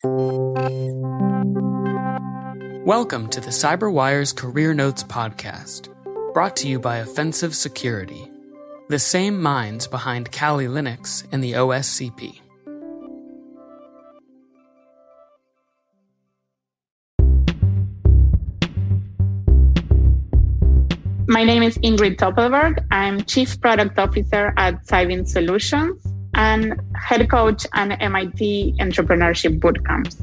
Welcome to the CyberWire's Career Notes podcast, brought to you by Offensive Security, the same minds behind Kali Linux and the OSCP. My name is Ingrid Toppelberg. I'm Chief Product Officer at Cybint Solutions and head coach at MIT Entrepreneurship Bootcamps.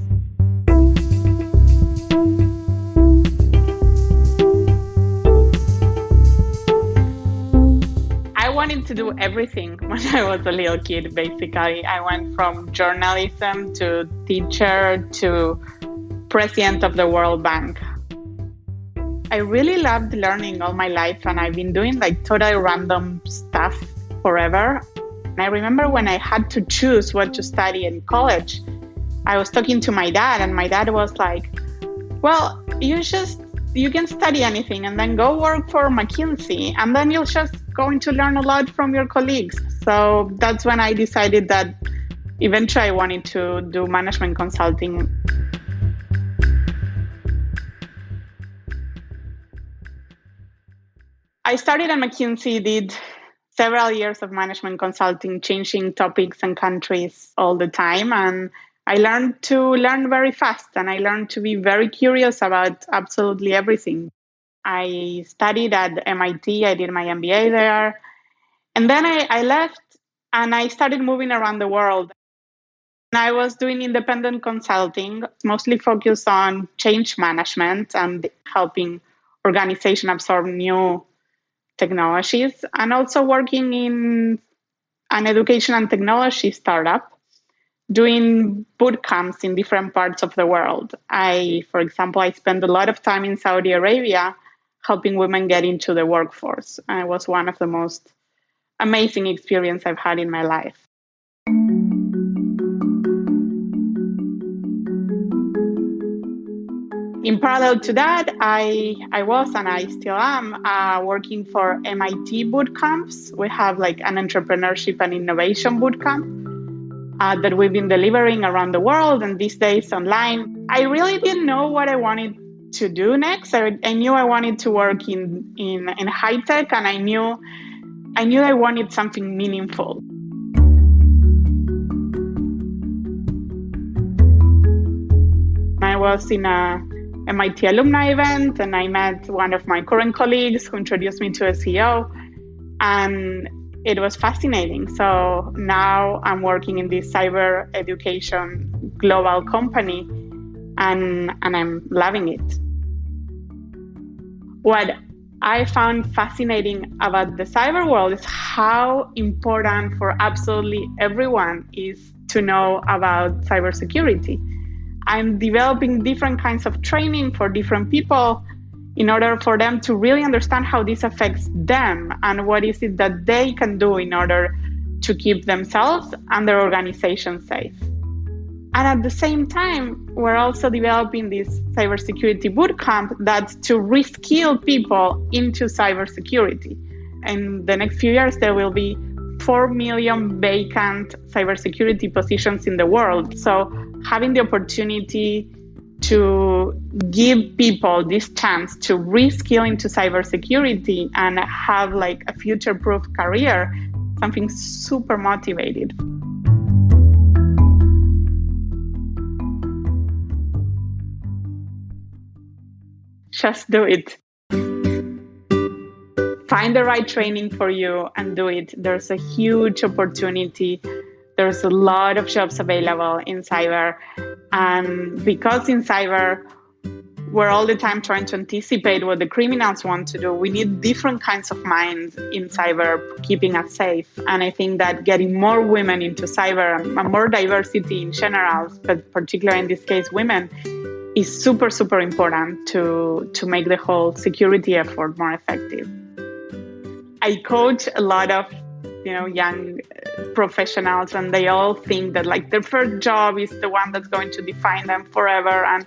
I wanted to do everything when I was a little kid, basically. I went from journalism to teacher to president of the World Bank. I really loved learning all my life, and I've been doing totally random stuff forever. And I remember when I had to choose what to study in college, I was talking to my dad, and my dad was like, well, you can study anything and then go work for McKinsey, and then you're just going to learn a lot from your colleagues. So that's when I decided that eventually I wanted to do management consulting. I started at McKinsey, did several years of management consulting, changing topics and countries all the time. And I learned to learn very fast, and I learned to be very curious about absolutely everything. I studied at MIT, I did my MBA there. And then I left and I started moving around the world. And I was doing independent consulting, mostly focused on change management and helping organizations absorb new technologies, and also working in an education and technology startup, doing bootcamps in different parts of the world. For example, I spent a lot of time in Saudi Arabia helping women get into the workforce. And it was one of the most amazing experiences I've had in my life. In parallel to that, I was, and I still am, working for MIT bootcamps. We have an entrepreneurship and innovation bootcamp that we've been delivering around the world, and these days online. I really didn't know what I wanted to do next. I knew I wanted to work in high tech, and I knew I wanted something meaningful. I was in a MIT alumni event, and I met one of my current colleagues who introduced me to a CEO, and it was fascinating. So now I'm working in this cyber education global company, and I'm loving it. What I found fascinating about the cyber world is how important for absolutely everyone is to know about cybersecurity. I'm developing different kinds of training for different people in order for them to really understand how this affects them and what is it that they can do in order to keep themselves and their organization safe. And at the same time, we're also developing this cybersecurity bootcamp that's to reskill people into cybersecurity. In the next few years, there will be 4 million vacant cybersecurity positions in the world. So having the opportunity to give people this chance to reskill into cybersecurity and have a future-proof career, something super motivated. Just do it. Find the right training for you and do it. There's a huge opportunity. There's a lot of jobs available in cyber. And because in cyber, we're all the time trying to anticipate what the criminals want to do, we need different kinds of minds in cyber keeping us safe. And I think that getting more women into cyber and more diversity in general, but particularly in this case, women, is super, super important to make the whole security effort more effective. I coach a lot of young professionals, and they all think that their first job is the one that's going to define them forever, and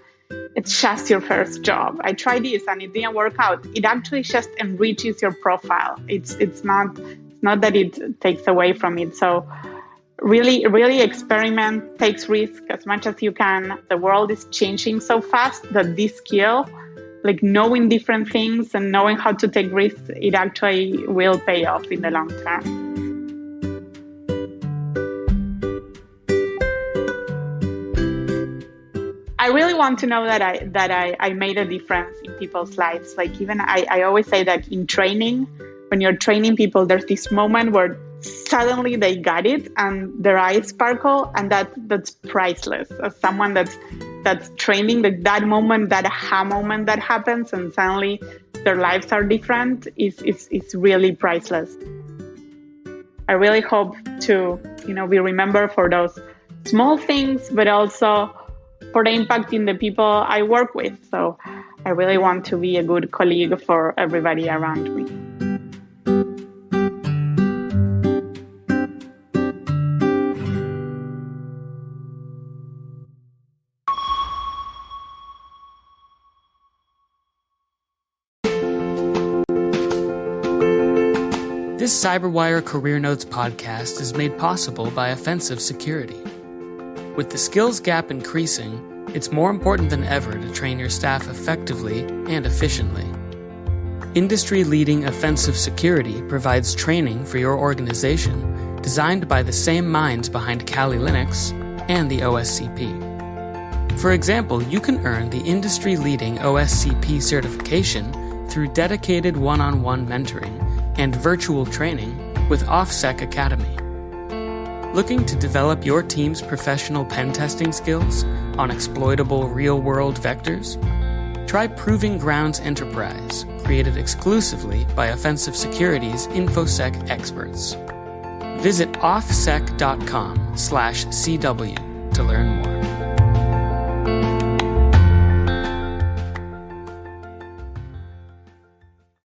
it's just your first job. I tried this and it didn't work out. It actually just enriches your profile. It's not that it takes away from it. So really experiment, takes risk as much as you can. The world is changing so fast that this skill, like knowing different things and knowing how to take risks, it actually will pay off in the long term. I really want to know that I made a difference in people's lives. Like even I always say that in training, when you're training people, there's this moment where suddenly they got it and their eyes sparkle, and that's priceless. As someone that's training, that moment, that aha moment that happens, and suddenly their lives are different, is really priceless. I really hope to be remembered for those small things, but also for the impact in the people I work with. So I really want to be a good colleague for everybody around me. This CyberWire Career Notes podcast is made possible by Offensive Security. With the skills gap increasing, it's more important than ever to train your staff effectively and efficiently. Industry-leading Offensive Security provides training for your organization designed by the same minds behind Kali Linux and the OSCP. For example, you can earn the industry-leading OSCP certification through dedicated one-on-one mentoring and virtual training with OffSec Academy. Looking to develop your team's professional pen testing skills on exploitable real-world vectors? Try Proving Grounds Enterprise, created exclusively by Offensive Security's InfoSec experts. Visit offsec.com/CW to learn more.